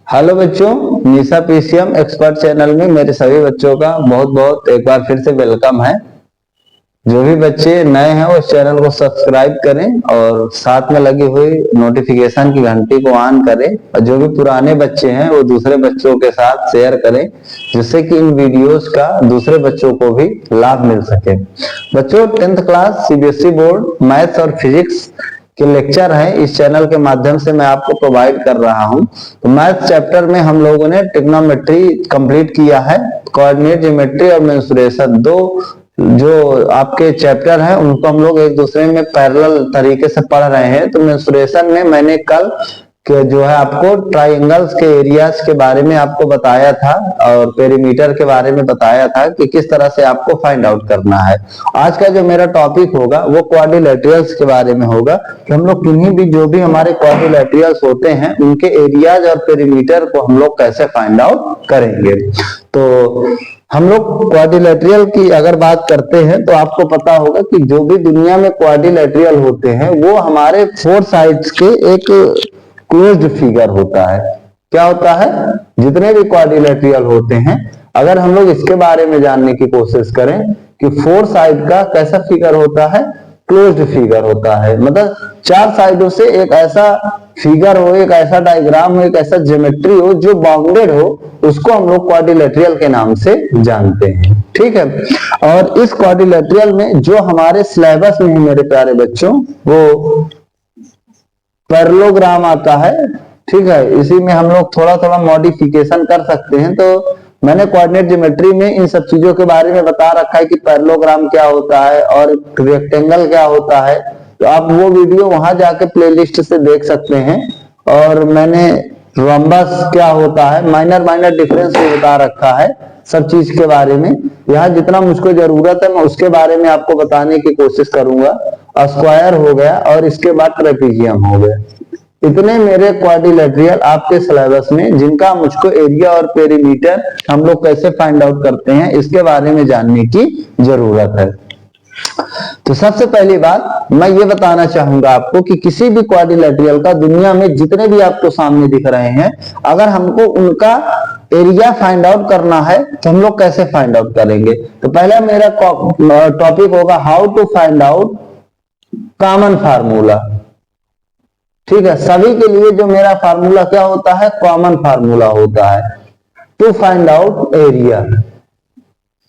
Hello बच्चों, निशा PCM expert channel में मेरे सभी बच्चों का बहुत बहुत एक बार फिर से वेलकम है। जो भी बच्चे नए हैं वो इस चैनल को सब्सक्राइब करें और साथ में लगी हुई नोटिफिकेशन की घंटी को ऑन करें और जो भी पुराने बच्चे हैं वो दूसरे बच्चों के साथ शेयर करें, जिससे कि इन वीडियोस का दूसरे बच्चों को भी लाभ मिल सके। बच्चों, 10th class CBSE board maths और फिजिक्स के लेक्चर है इस चैनल के माध्यम से मैं आपको प्रोवाइड कर रहा हूं। तो मैथ चैप्टर में हम लोगों ने ट्रिग्नोमेट्री कंप्लीट किया है। कोऑर्डिनेट ज्योमेट्री और मेंसुरेशन दो जो आपके चैप्टर हैं उनको हम लोग एक दूसरे में पैरेलल तरीके से पढ़ रहे हैं। तो मेंसुरेशन में मैंने कल के जो है आपको ट्राइंगल्स के एरियाज के बारे में आपको बताया था और पेरीमीटर के बारे में बताया था कि किस तरह से आपको फाइंड आउट करना है। आज का जो मेरा टॉपिक होगा वो क्वाड्रिलेटरल्स के बारे में होगा कि हम लोग किन्हीं भी जो भी हमारे क्वाड्रिलेटरल्स होते हैं उनके एरियाज और पेरीमीटर को हम लोग कैसे फाइंड आउट करेंगे। तो हम लोग क्वाड्रिलेटरल की अगर बात करते हैं तो आपको पता होगा कि जो भी दुनिया में क्वाड्रिलेटरल होते हैं वो हमारे 4 साइड्स के एक क्लोज्ड फिगर होता है। क्या होता है? जितने भी क्वाड्रिलेटरल होते हैं, अगर हम लोग इसके बारे में जानने की कोशिश करें कि 4 साइड का कैसा फिगर होता है, क्लोज्ड फिगर होता है। मतलब 4 साइडों से एक ऐसा फिगर हो, एक ऐसा डायग्राम हो, एक ऐसा ज्योमेट्री हो जो बाउंडेड हो, उसको हम लोग क्वाड्रिलेटरल के नाम से जानते हैं। ठीक है। और इस क्वाड्रिलेटरल में जो हमारे सिलेबस में है मेरे प्यारे बच्चों, वो पैरेललोग्राम आता है। ठीक है। इसी में हम लोग थोड़ा थोड़ा मॉडिफिकेशन कर सकते हैं। तो मैंने कोऑर्डिनेट ज्योमेट्री में इन सब चीजों के बारे में बता रखा है कि पैरेललोग्राम क्या होता है और रेक्टेंगल क्या होता है। तो आप वो वीडियो वहां जाके प्लेलिस्ट से देख सकते हैं। और मैंने रोम्बस क्या होता है, माइनर डिफरेंस भी बता रखा है सब चीज के बारे में। यहाँ जितना मुझको जरूरत है मैं उसके बारे में आपको बताने की कोशिश करूंगा। स्क्वायर हो गया और इसके बाद ट्रेपीजियम हो गया। इतने मेरे क्वाड्रिलेटरल आपके सिलेबस में जिनका मुझको एरिया और पेरीमीटर हम लोग कैसे फाइंड आउट करते हैं इसके बारे में जानने की जरूरत है। तो सबसे पहली बात मैं ये बताना चाहूंगा आपको कि किसी भी क्वाड्रिलेटरल का दुनिया में जितने भी आपको सामने दिख रहे हैं, अगर हमको उनका एरिया फाइंड आउट करना है तो हम लोग कैसे फाइंड आउट करेंगे। तो पहला मेरा टॉपिक होगा how to find out common formula. ठीक है। सभी के लिए जो मेरा फार्मूला क्या होता है, कॉमन फार्मूला होता है टू फाइंड आउट एरिया।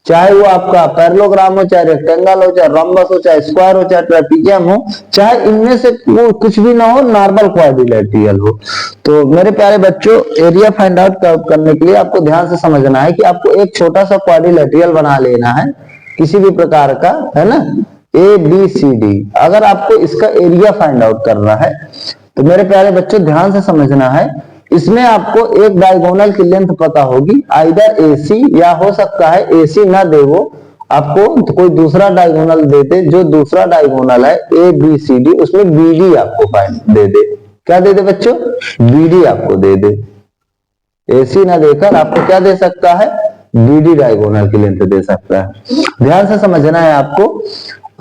चाहे वो आपका पैरेललोग्राम हो, चाहे रेक्टेंगल हो, चाहे रोम्बस हो, चाहे स्क्वायर हो, चाहे ट्रेपीजियम हो, चाहे इनमें से वो कुछ भी ना हो, नॉर्मल क्वाड्रिलेटरल हो। तो मेरे प्यारे बच्चों, एरिया फाइंड आउट करने के लिए आपको ध्यान से समझना है कि आपको एक छोटा सा क्वाड्रिलेटरल बना लेना है किसी भी प्रकार का, है ना, ABCD। अगर आपको इसका एरिया फाइंड आउट करना है तो मेरे प्यारे बच्चों ध्यान से समझना है। इसमें आपको एक डायगोनल की लेंथ पता होगी, आइदर AC या हो सकता है AC ना दे वो आपको तो कोई दूसरा डायगोनल देते। जो दूसरा डायगोनल है ABCD, उसमें BD आपको फाइंड दे दे। क्या दे दे बच्चों? BD आपको दे दे। AC ना देकर आपको क्या दे सकता है? BD डायगोनल की लेंथ दे सकता है। ध्यान से समझना है आपको।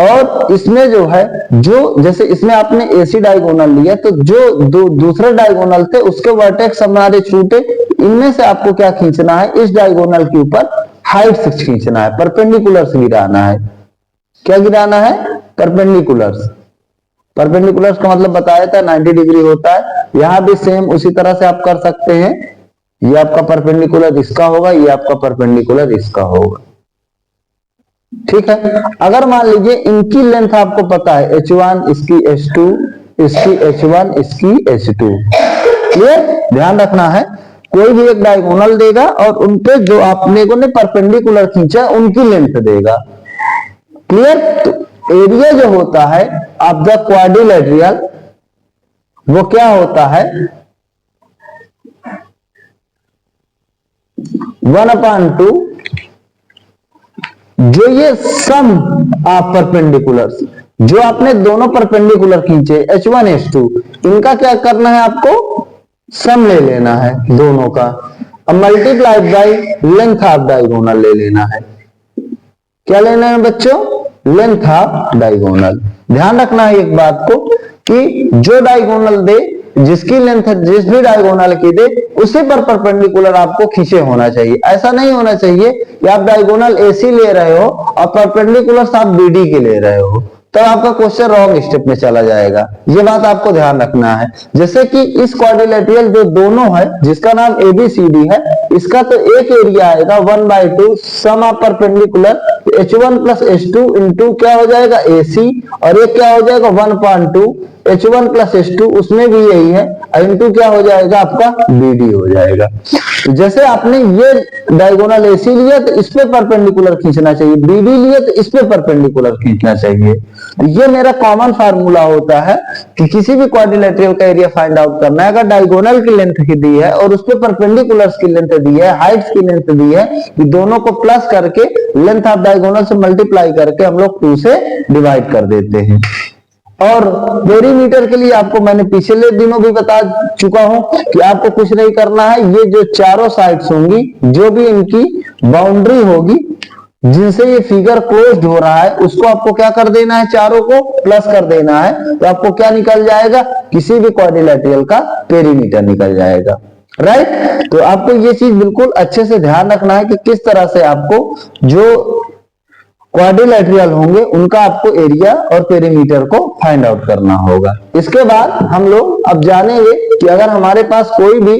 और इसमें जो है, जो जैसे इसमें आपने AC डायगोनल लिया तो जो दूसरे डायगोनल थे उसके वर्टेक्स हमारे छूटे। इनमें से आपको क्या खींचना है? इस डायगोनल के ऊपर हाइट 6 खींचना है, परपेंडिकुलर्स गिराना है। क्या गिराना है? परपेंडिकुलर्स। परपेंडिकुलर्स का मतलब बताया था 90 डिग्री होता है। यहां भी सेम उसी तरह से आप कर सकते हैं। ये आपका परपेंडिकुलर इसका होगा, ये आपका परपेंडिकुलर इसका होगा। ठीक है। अगर मान लीजिए इनकी लेंथ आपको पता है H1, इसकी H2, इसकी H1, इसकी H2। क्लियर? ध्यान रखना है, कोई भी एक डायगोनल देगा और उनपे जो आपने ने परपेंडिकुलर खींचा उनकी लेंथ देगा। क्लियर? तो एरिया जो होता है ऑफ द क्वाड्रिलेटरल वो क्या होता है? 1/2 जो ये सम ऑफ परपेंडिकुलर्स, जो आपने दोनों परपेंडिकुलर खींचे H1 H2, इनका क्या करना है? आपको सम ले लेना है दोनों का, अब multiplied by length of diagonal ले लेना है। क्या लेना है बच्चों? Length of diagonal. ध्यान रखना है एक बात को कि जो डायगोनल दे जिसकी लेंथ जिस भी डायगोनल की दे उसी पर परपेंडिकुलर आपको खींचे होना चाहिए। ऐसा नहीं होना चाहिए कि आप डायगोनल AC ले रहे हो और परपेंडिकुलर आप BD के ले रहे हो, तो आपका क्वेश्चन रॉन्ग स्टेप में चला जाएगा। ये बात आपको ध्यान रखना है। जैसे कि इस क्वाड्रिलेटरल जो दोनों है जिसका नाम ABCD है, इसका तो एक एरिया आएगा 1/2 sum of perpendicular H1 plus H2 into क्या हो जाएगा AC, और एक क्या हो जाएगा 1/2 H1 प्लस H2 उसमें भी यही है, इंटू क्या हो जाएगा आपका BD हो जाएगा। जैसे आपने ये डायगोनल AC लिया तो इस पे परपेंडिकुलर खींचना चाहिए, BD लिया तो इस पे परपेंडिकुलर खींचना चाहिए। ये मेरा कॉमन फार्मूला होता है कि किसी भी क्वाड्रिलेटरल का एरिया फाइंड आउट करना है। अगर डायगोनल की लेंथ की दी है और उस पे परपेंडिकुलर्स की लेंथ दी है, हाइट्स की लेंथ दी है, कि दोनों को प्लस करके लेंथ ऑफ डायगोनल से मल्टीप्लाई करके हम लोग 2 से डिवाइड कर देते हैं। और पेरीमीटर के लिए आपको मैंने पिछले दिनों भी बता चुका हूं कि आपको कुछ नहीं करना है। ये जो चारों साइड्स होंगी, जो भी इनकी बाउंड्री होगी जिनसे ये फिगर क्लोज्ड हो रहा है, उसको आपको क्या कर देना है, चारों को प्लस कर देना है। तो आपको क्या निकल जाएगा, किसी भी क्वाड्रिलेटरल का पेरीमीटर निकल जाएगा। राइट, तो आपको ये चीज बिल्कुल अच्छे से ध्यान रखना है कि किस तरह से आपको जो क्वाड्रिलेटरल होंगे उनका आपको एरिया और पेरीमीटर को फाइंड आउट करना होगा। इसके बाद हम लोग अब जानेंगे कि अगर हमारे पास कोई भी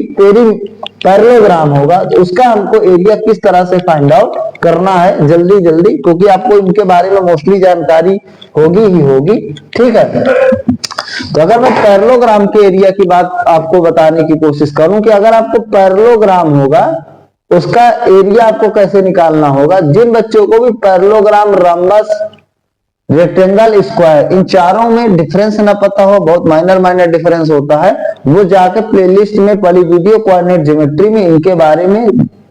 पैरेललोग्राम होगा तो उसका हमको एरिया किस तरह से फाइंड आउट करना है जल्दी जल्दी, क्योंकि आपको इनके बारे में मोस्टली जानकारी होगी ही होगी। ठीक है, तो अगर मैं पैरेललोग्राम के एरिया की बात आपको बताने की कोशिश करूं कि अगर आपको पैरेललोग्राम होगा उसका एरिया आपको कैसे निकालना होगा। जिन बच्चों को भी पैरेललोग्राम, रम्बस, रेक्टेंगल, स्क्वायर इन चारों में डिफरेंस ना पता हो, बहुत माइनर डिफरेंस होता है, वो जाके प्लेलिस्ट में पड़ी वीडियो कोऑर्डिनेट ज्योमेट्री में इनके बारे में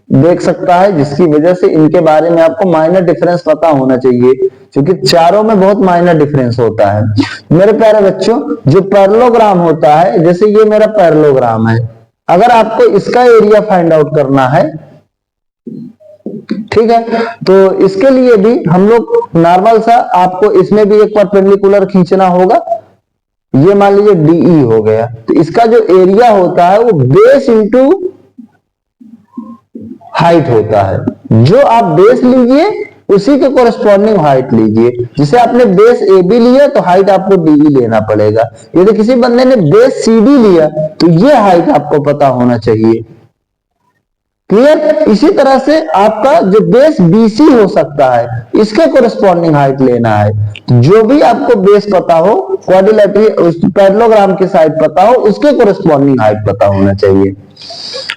देख सकता है, जिसकी वजह से इनके बारे में आपको माइनर डिफरेंस पता होना चाहिए, क्योंकि चारों में बहुत माइनर डिफरेंस होता है। मेरे प्यारे बच्चों, जो पैरेललोग्राम होता है, जैसे ये मेरा पैरेललोग्राम है, अगर आपको इसका एरिया फाइंड आउट करना है, ठीक है, तो इसके लिए भी हम लोग नॉर्मल सा आपको इसमें भी एक परपेंडिकुलर खींचना होगा। ये मान लीजिए DE हो गया, तो इसका जो एरिया होता है वो बेस इंटू हाइट होता है। जो आप बेस लीजिए उसी के कोरेस्पॉन्डिंग हाइट लीजिए। जैसे आपने बेस AB लिया तो हाइट आपको DE लेना पड़ेगा। यदि किसी बंदे ने बेस CD लिया तो ये हाइट आपको पता होना चाहिए। क्लियर? इसी तरह से आपका जो बेस BC हो सकता है, इसके कोरेस्पॉन्डिंग हाइट लेना है। जो भी आपको बेस पता हो, क्वाड्रिलेटरल पैरेललोग्राम की साइड पता हो, उसके कोरेस्पॉन्डिंग हाइट पता होना चाहिए।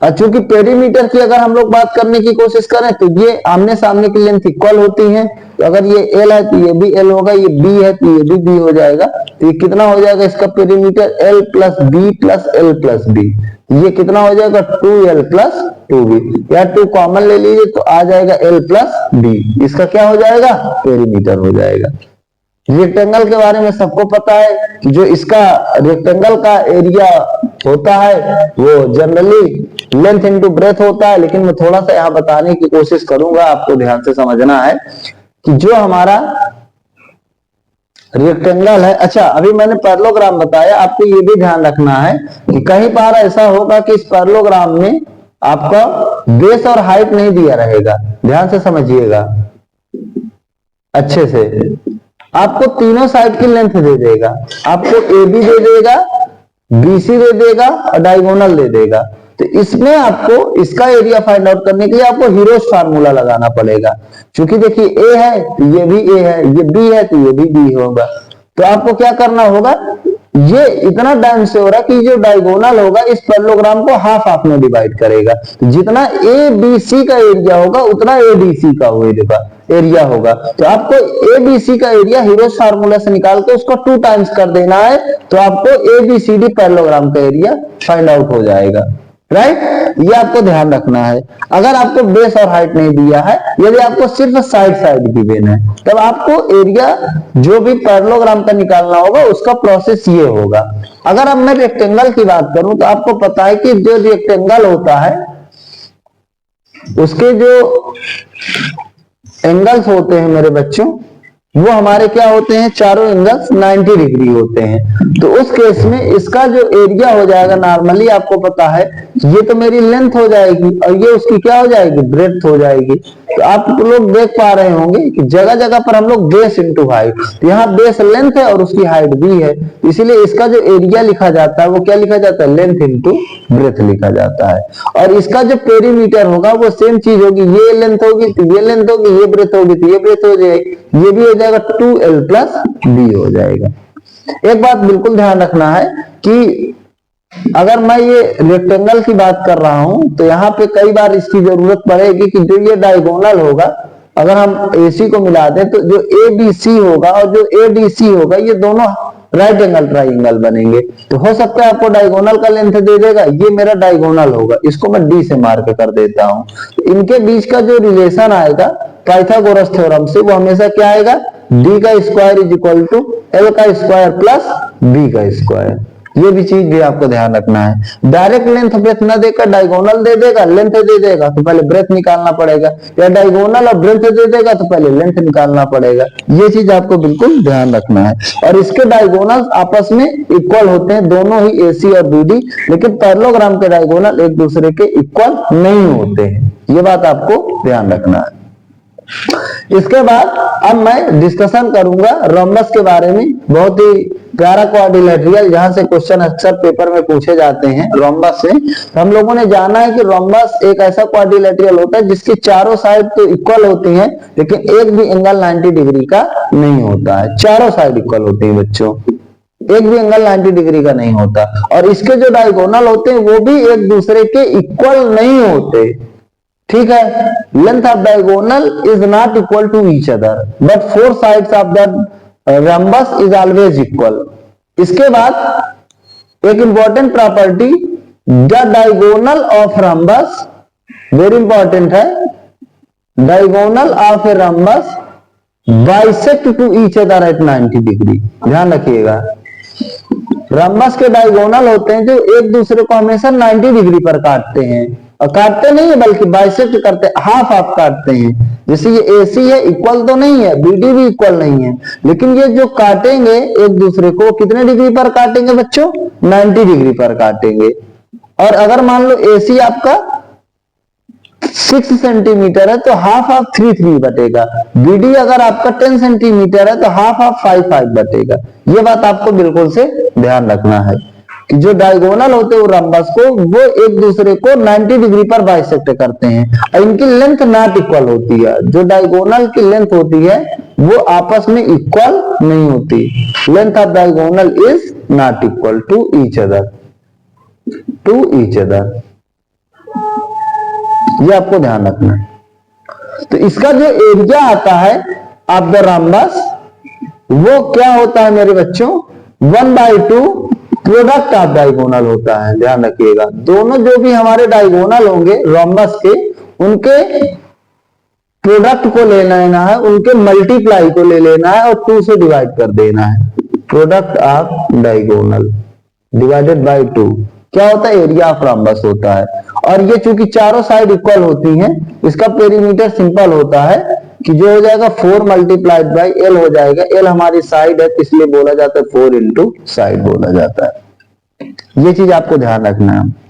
और चूंकि पेरीमीटर की अगर हम लोग बात करने की कोशिश करें तो ये आमने सामने की लेंथ इक्वल होती है। तो अगर ये L है तो ये भी L होगा, ये B है तो ये भी B हो जाएगा। तो ये कितना हो जाएगा इसका perimeter, L plus B plus L plus B। ये कितना हो जाएगा 2L प्लस 2B, या 2 कॉमन ले लीजिए तो आ जाएगा L प्लस B। इसका क्या हो जाएगा, पेरीमीटर हो जाएगा। रेक्टेंगल के बारे में सबको पता है कि जो इसका रेक्टेंगल का एरिया होता है वो जनरली लेंथ इनटू ब्रेथ होता है, लेकिन मैं थोड़ा सा यहां बताने की कोशिश करूंगा, आपको ध्यान से समझना है कि जो हमारा रेक्टेंगल है। अच्छा, अभी मैंने पैरेललोग्राम बताया, आपको ये भी ध्यान रखना है कि कहीं बार ऐसा होगा कि इस पैरेललोग्राम में आपका बेस और हाइट नहीं दिया रहेगा। ध्यान से समझिएगा अच्छे से। आपको तीनों साइड की लेंथ दे देगा, आपको AB दे देगा, BC दे देगा और डायगोनल दे देगा। तो इसमें आपको इसका एरिया फाइंड आउट करने के लिए आपको हीरोज फार्मूला लगाना पड़ेगा। क्योंकि देखिए A है तो ये भी A है, ये B है तो ये भी B होगा। तो आपको क्या करना होगा, ये इतना टाइम से हो रहा है कि जो डायगोनल होगा इस पैरेललोग्राम को हाफ हाफ में डिवाइड करेगा। तो जितना ABC का एरिया होगा उतना ADC का एरिया होगा। तो आपको ABC का एरिया हीरोज फार्मूला से निकाल के उसको 2 टाइम्स कर देना है, तो आपको ABCD पैरेललोग्राम का एरिया फाइंड आउट हो जाएगा। राइट, ये आपको ध्यान रखना है। अगर आपको बेस और हाइट नहीं दिया है, यदि आपको सिर्फ साइड गिवन है, तब आपको एरिया जो भी पैरेललोग्राम का निकालना होगा उसका प्रोसेस ये होगा। अगर अब मैं रेक्टेंगल की बात करूं तो आपको पता है कि जो रेक्टेंगल होता है उसके जो एंगल्स होते हैं मेरे बच्चों, वो हमारे क्या होते हैं, चारों एंगल्स 90 डिग्री होते हैं। तो उस केस में इसका जो एरिया हो जाएगा, नॉर्मली आपको पता है ये तो मेरी लेंथ हो जाएगी और ये उसकी क्या हो जाएगी, ब्रेड्थ हो जाएगी। तो आप लोग देख पा रहे होंगे कि जगह जगह पर हम लोग बेस इंटू हाइट, तो यहाँ बेस लेंथ है और उसकी हाइट भी है, इसीलिए इसका जो एरिया लिखा जाता है वो क्या लिखा जाता है, लेंथ इंटू ब्रेथ लिखा जाता है। और इसका जो पेरीमीटर होगा वो सेम चीज होगी, ये लेंथ होगी तो ये लेंथ होगी, ये ब्रेथ होगी तो ये ब्रेथ हो जाएगी, ये भी हो जाएगा 2l प्लस b हो जाएगा। एक बात बिल्कुल ध्यान रखना है कि अगर मैं ये रेक्टेंगल की बात कर रहा हूं तो यहाँ पे कई बार इसकी जरूरत पड़ेगी कि जो ये डायगोनल होगा, अगर हम AC को मिला दें तो जो ABC होगा और जो ADC होगा ये दोनों राइट एंगल ट्राइंगल बनेंगे। तो हो सकता है आपको डायगोनल का लेंथ दे देगा, ये मेरा डायगोनल होगा, इसको मैं D से मार्क कर देता हूं। तो इनके बीच का जो रिलेशन आएगा पाइथागोरस थ्योरम से, वो हमेशा क्या आएगा, D का square is equal to L का स्क्वायर प्लस B का स्क्वायर। ये भी चीज भी आपको ध्यान रखना है। डायरेक्ट लेंथ ब्रेथ न देकर डायगोनल दे देगा, लेंथ दे देगा तो पहले ब्रेथ निकालना पड़ेगा, या डायगोनल और ब्रेथ दे देगा तो पहले लेंथ निकालना पड़ेगा। ये चीज आपको बिल्कुल ध्यान रखना है। और इसके डायगोनल आपस में इक्वल होते हैं, दोनों ही AC और BD, लेकिन पैरेललोग्राम के डायगोनल एक दूसरे के इक्वल नहीं होते हैं, ये बात आपको ध्यान रखना है। इसके बाद अब मैं डिस्कशन करूंगा रोम्बस के बारे में, बहुत ही प्यारा क्वाड्रिलेटरल, जहां से क्वेश्चन अक्सर पेपर में पूछे जाते हैं रोम्बस से। तो हम लोगों ने जाना है कि रोम्बस एक ऐसा क्वाड्रिलेटरल होता है जिसकी चारों साइड तो इक्वल होती हैं, लेकिन एक भी एंगल 90 डिग्री का नहीं होता है। चारों साइड इक्वल होती है बच्चों, एक भी एंगल 90 डिग्री का नहीं होता। और इसके जो डायगोनल होते हैं वो भी एक दूसरे के इक्वल नहीं होते, ठीक है। Length of diagonal is not equal to each other but four sides of the rhombus is always equal. इसके बाद एक important property, the diagonal of rhombus, very important है, diagonal of a rhombus bisect to each other at 90 degree. ध्यान रखिएगा, rhombus के diagonal होते हैं जो एक दूसरे को हमेशा 90 डिग्री पर काटते हैं, और काटते नहीं है बल्कि बाइसेक्ट करते, हाफ हाफ काटते हैं। जैसे ये AC है, इक्वल तो नहीं है, BD भी इक्वल नहीं है, लेकिन ये जो काटेंगे एक दूसरे को कितने डिग्री पर काटेंगे बच्चों, 90 डिग्री पर काटेंगे। और अगर मान लो AC आपका 6 सेंटीमीटर है तो हाफ ऑफ 3 बटेगा, BD अगर आपका 10 सेंटीमीटर है तो हाफ ऑफ 5 बटेगा। ये बात आपको बिल्कुल से ध्यान रखना है कि जो डायगोनल होते हैं रम्बस को, वो एक दूसरे को 90 डिग्री पर बाइसेक्ट करते हैं, और इनकी लेंथ नॉट इक्वल होती है। जो डायगोनल की लेंथ होती है वो आपस में इक्वल नहीं होती। Length of diagonal is not equal to each other, ये आपको ध्यान रखना है। तो इसका जो एरिया आता है ऑफ द रम्बस वो क्या होता है मेरे बच्चों, 1/2 प्रोडक्ट ऑफ डायगोनल होता है। ध्यान रखिएगा, दोनों जो भी हमारे डायगोनल होंगे रोम्बस के, उनके प्रोडक्ट को ले लेना है, उनके मल्टीप्लाई को ले लेना है और 2 से डिवाइड कर देना है। Product of diagonal divided by 2 क्या होता है, एरिया ऑफ रोम्बस होता है। और ये चूंकि चारों साइड इक्वल होती हैं, इसका पेरीमीटर सिंपल होता है कि जो हो जाएगा 4 मल्टीप्लाइड बाई L हो जाएगा। L हमारी साइड है इसलिए बोला जाता है 4 इंटू साइड बोला जाता है। ये चीज आपको ध्यान रखना है।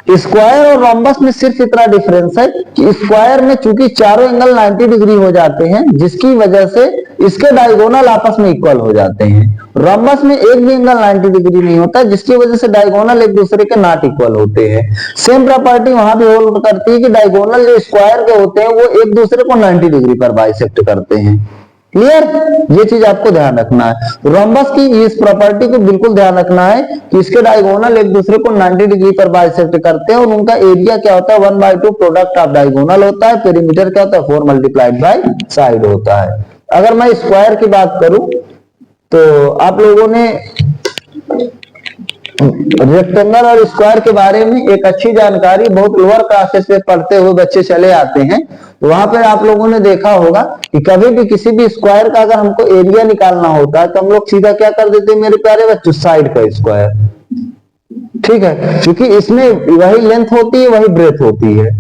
स्क्वायर और रोम्बस में सिर्फ इतना डिफरेंस है कि स्क्वायर में चूंकि चारों एंगल 90 डिग्री हो जाते हैं, जिसकी वजह से इसके डायगोनल आपस में इक्वल हो जाते हैं। रोम्बस में एक भी एंगल 90 डिग्री नहीं होता, जिसकी वजह से डायगोनल एक दूसरे के नॉट इक्वल होते हैं। सेम प्रॉपर्टी वहां भी होल्ड करती है कि डायगोनल जो स्क्वायर के होते हैं वो एक दूसरे को 90 डिग्री पर बाइसेक्ट करते हैं। क्लियर, ये चीज आपको ध्यान रखना है। रोम्बस की इस प्रॉपर्टी को बिल्कुल ध्यान रखना है कि इसके डायगोनल एक दूसरे को 90 डिग्री पर बाइसेक्ट करते हैं, और उनका एरिया क्या होता है, 1/2 प्रोडक्ट ऑफ डायगोनल होता है। पेरीमीटर क्या होता है, 4 मल्टीप्लाइड बाय साइड होता है। अगर मैं स्क्वायर की बात करूं तो आप लोगों ने रेक्टेंगल और स्क्वायर के बारे में एक अच्छी जानकारी बहुत लोअर क्लासेस में पढ़ते हुए बच्चे चले आते हैं, तो वहां पर आप लोगों ने देखा होगा कि कभी भी किसी भी स्क्वायर का अगर हमको एरिया निकालना होता है तो हम लोग सीधा क्या कर देते हैं मेरे प्यारे बच्चों, साइड का स्क्वायर। ठीक है, क्योंकि इसमें वही लेंथ होती है वही ब्रेथ होती है।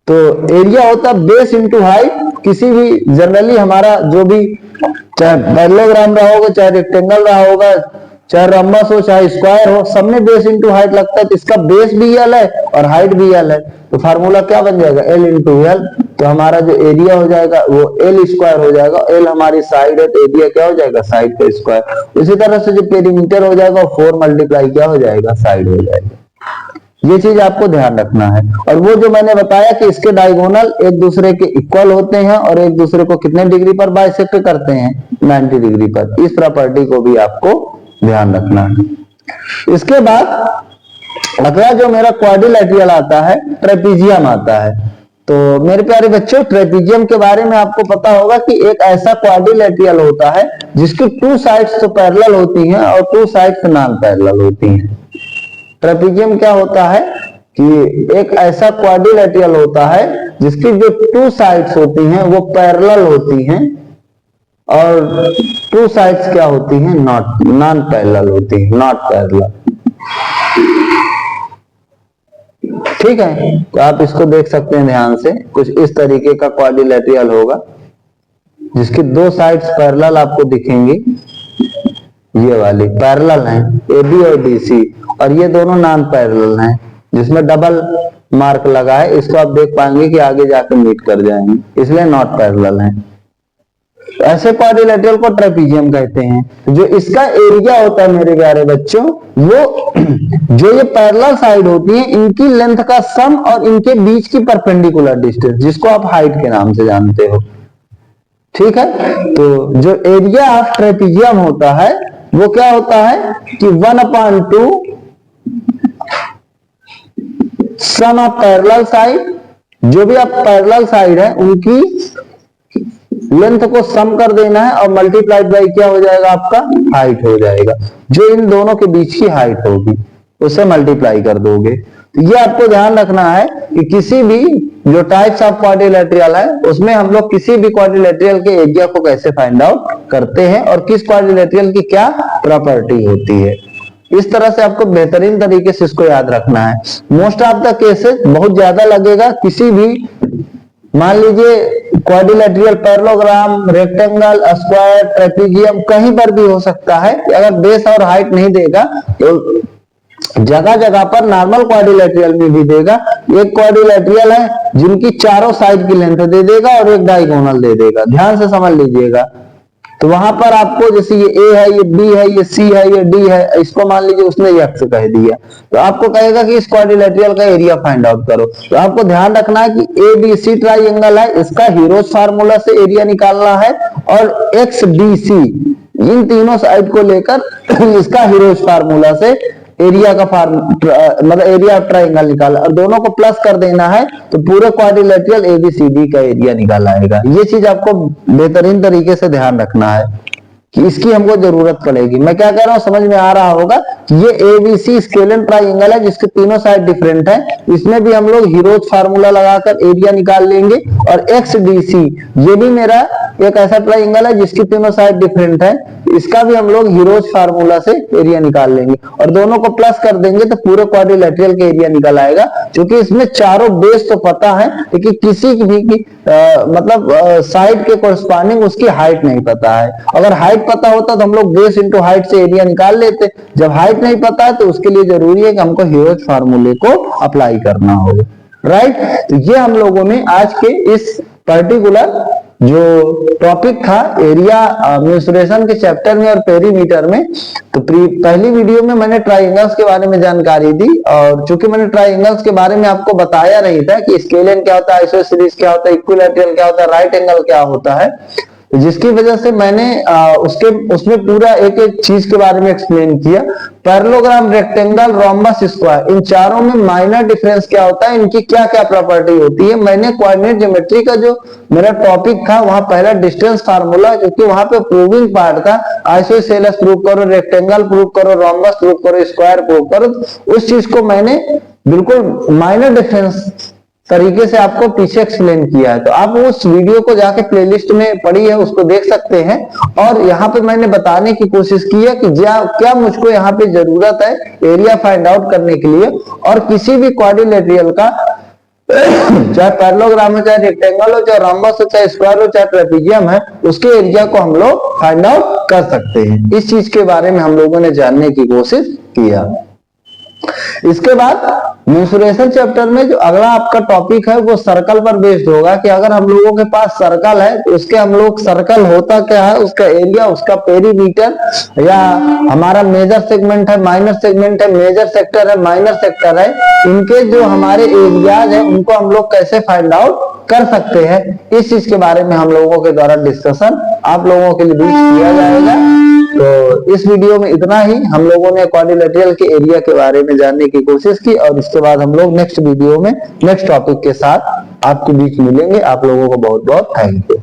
तो एरिया होता है बेस इंटू हाइट किसी भी जनरली हमारा जो भी चाहे पैरेललोग्राम रहा होगा, चाहे रेक्टेंगल रहा होगा, चाहे रम्बस हो, चाहे स्क्वायर हो, सब में बेस इंटू हाइट लगता है। तो इसका बेस भी एल है और हाइट भी एल है, तो फार्मूला क्या बन जाएगा, एल इंटू एल। तो हमारा जो एरिया हो जाएगा वो एल स्क्वायर हो जाएगा। एल हमारी साइड है तो एरिया क्या हो जाएगा, साइड का स्क्वायर। इसी तरह से जो पेरीमीटर हो जाएगा वो 4 मल्टीप्लाई क्या हो जाएगा, साइड हो जाएगा। ये चीज आपको ध्यान रखना है। और वो जो मैंने बताया कि इसके डायगोनल एक दूसरे के इक्वल होते हैं और एक दूसरे को कितने डिग्री पर बाइसेक्ट करते हैं, 90 डिग्री पर। इस प्रॉपर्टी को भी आपको ध्यान रखना है। इसके बाद अगला जो मेरा क्वाड्रिलेटरल आता है, ट्रेपीजियम आता है। तो मेरे प्यारे बच्चों, ट्रेपीजियम के बारे में आपको पता होगा कि एक ऐसा क्वाड्रिलेटरल होता है जिसकी 2 साइड्स तो पैरेलल होती हैं और 2 साइड्स नॉन पैरेलल होती हैं। ट्रेपीजियम क्या होता है कि एक ऐसा क्वाड्रिलेटरल होता है जिसकी जो 2 साइड्स होती हैं वो पैरेलल होती हैं और 2 साइड्स क्या होती हैं, नॉन पैरेलल होती हैं, नॉट पैरेलल। ठीक है, तो आप इसको देख सकते हैं ध्यान से। कुछ इस तरीके का क्वाड्रिलेटरल होगा जिसकी 2 साइड्स पैरेलल आपको दिखेंगी, ये वाली पैरेलल हैं, AB और DC, और ये दोनों नॉन पैरेलल हैं जिसमें डबल मार्क लगा है। इसको आप देख पाएंगे कि आगे जाकर मीट कर जाएंगे, इसलिए नॉट पैरेलल हैं। ऐसे क्वाड्रिलेटरल को ट्रेपीजियम कहते हैं। जो इसका एरिया होता है मेरे प्यारे बच्चों, वो जो ये पैरेलल साइड होती है इनकी लेंथ का सम और इनके बीच की परपेंडिकुलर डिस्टेंस, जिसको आप हाइट के नाम से जानते हो। ठीक है, तो जो एरिया ऑफ ट्रेपीजियम होता है वो क्या होता है कि 1/2 सम ऑफ पैरेलल साइड, जो भी आप पैरेलल साइड है उनकी लेंथ को सम कर देना है और मल्टीप्लाइड बाई क्या हो जाएगा, आपका हाइट हो जाएगा। जो इन दोनों के बीच की हाइट होगी उसे मल्टीप्लाई कर दोगे। तो ये आपको ध्यान रखना है कि किसी भी जो टाइप्स ऑफ क्वाड्रिलेटरल है उसमें हम लोग किसी भी क्वाड्रिलेटरल के एरिया को कैसे फाइंड आउट करते हैं और किस क्वाड्रिलेटरल की क्या प्रॉपर्टी होती है। इस तरह से आपको बेहतरीन तरीके से इसको याद रखना है। मोस्ट ऑफ द केसेस बहुत ज्यादा लगेगा किसी भी, मान लीजिए quadrilateral, parallelogram, rectangle, square, trapezium, कहीं पर भी हो सकता है कि अगर बेस और हाइट नहीं देगा तो जगह जगह पर नॉर्मल क्वाड्रिलेटरल में भी देगा। एक क्वाड्रिलेटरल है जिनकी चारों साइड की लेंथ दे देगा और एक डायगोनल दे देगा, ध्यान से समझ लीजिएगा। तो वहां पर आपको जैसे ये A है, ये B है, ये C है, ये D है, इसको मान लीजिए उसने X कह दिया, तो आपको कहेगा कि इस क्वाड्रिलेटरल का एरिया फाइंड आउट करो। तो आपको ध्यान रखना है कि ABC ट्राइंगल है, इसका हीरोज फार्मूला से एरिया निकालना है और XDC इन तीनों साइड को लेकर इसका हीरोज फार्मूला से एरिया का मतलब एरिया ऑफ ट्राइंगल निकाला और दोनों को प्लस कर देना है तो पूरे क्वाड्रिलेटरल ABCD का एरिया निकाल आएगा। ये चीज आपको बेहतरीन तरीके से ध्यान रखना है कि इसकी हमको जरूरत पड़ेगी। मैं क्या कह रहा हूं, समझ में आ रहा होगा कि ये ABC स्केलन ट्राइंगल है जिसके तीनों साइड डिफरेंट है। इसमें भी हम लोग हीरोज फार्मूला लगाकर एरिया निकाल लेंगे। और XDC ये भी मेरा एक ऐसा ट्राइंगल है जिसकी तीनों साइड डिफरेंट है, इसका भी हम लोग हीरोज फार्मूला से एरिया निकाल लेंगे और दोनों को प्लस कर देंगे तो पूरे क्वाड्रिलेटरल का एरिया निकल आएगा। क्योंकि इसमें चारों बेस तो पता है लेकिन किसी भी मतलब साइड के कोरस्पॉन्डिंग उसकी हाइट नहीं पता है। अगर हाइट पता होता तो हम लोग बेस इंटू हाइट से एरिया निकाल लेते। जब हाइट नहीं पता है तो उसके लिए जरूरी है कि हमको हीरोज फार्मूले को अप्लाई करना होगा, राइट। तो ये हम लोगों ने आज के इस पर्टिकुलर जो टॉपिक था एरिया मेंसुरेशन के चैप्टर में और पेरीमीटर में, तो पहली वीडियो में मैंने ट्राइंगल्स के बारे में जानकारी दी। और चूंकि मैंने ट्राइंगल्स के बारे में आपको बताया नहीं था कि स्केलियन क्या होता है, आइसोसेलेस क्या होता है, इक्विलैटरल क्या होता है, राइट एंगल क्या होता है, जिसकी वजह से मैंने उसमें पूरा एक एक चीज के बारे में एक्सप्लेन किया। पैरेललोग्राम, रेक्टेंगल, रोम्बस, स्क्वायर, इन चारों में माइनर डिफरेंस क्या होता है, इनकी क्या क्या प्रॉपर्टी होती है। मैंने कोऑर्डिनेट ज्योमेट्री का जो मेरा टॉपिक था वहां पहला डिस्टेंस फार्मूला, क्योंकि वहां पे प्रूविंग पार्ट था, आइसोसेलेस प्रूव करो, रेक्टेंगल प्रूव करो, रोम्बस प्रूव करो, स्क्वायर प्रूव करो, उस चीज को मैंने बिल्कुल माइनर डिफरेंस तरीके से आपको पीछे एक्सप्लेन किया है। तो आप उस वीडियो को जाके प्लेलिस्ट में पड़ी है उसको देख सकते हैं। और यहाँ पे मैंने बताने की कोशिश की है कि क्या मुझको यहाँ पे जरूरत है एरिया फाइंड आउट करने के लिए और किसी भी क्वाड्रिलेटरल का चाहे पैरेललोग्राम हो, चाहे रेक्टेंगल हो, चाहे रोम्बस हो, चाहे स्क्वायर हो, चाहे ट्रेपेजियम है, उसके एरिया को हम लोग फाइंड आउट कर सकते हैं। इस चीज के बारे में हम लोगों ने जानने की कोशिश किया। इसके बाद मेंसुरेशन चैप्टर में जो अगला आपका टॉपिक है वो सर्कल पर बेस्ड होगा कि अगर हम लोगों के पास सर्कल है तो उसके हम लोग सर्कल होता क्या है, उसका एरिया, उसका पेरीमीटर, या हमारा मेजर सेगमेंट है, माइनर सेगमेंट है, मेजर सेक्टर है, माइनर सेक्टर है, इनके जो हमारे एरियाज है उनको हम लोग कैसे फाइंड आउट कर सकते हैं, इस चीज के बारे में हम लोगों के द्वारा डिस्कशन आप लोगों के लिए किया जाएगा। तो इस वीडियो में इतना ही। हम लोगों ने क्वाड्रिलेटरल के एरिया के बारे में जानने की कोशिश की और इसके बाद हम लोग नेक्स्ट वीडियो में नेक्स्ट टॉपिक के साथ आपके बीच मिलेंगे। आप लोगों को बहुत बहुत थैंक यू।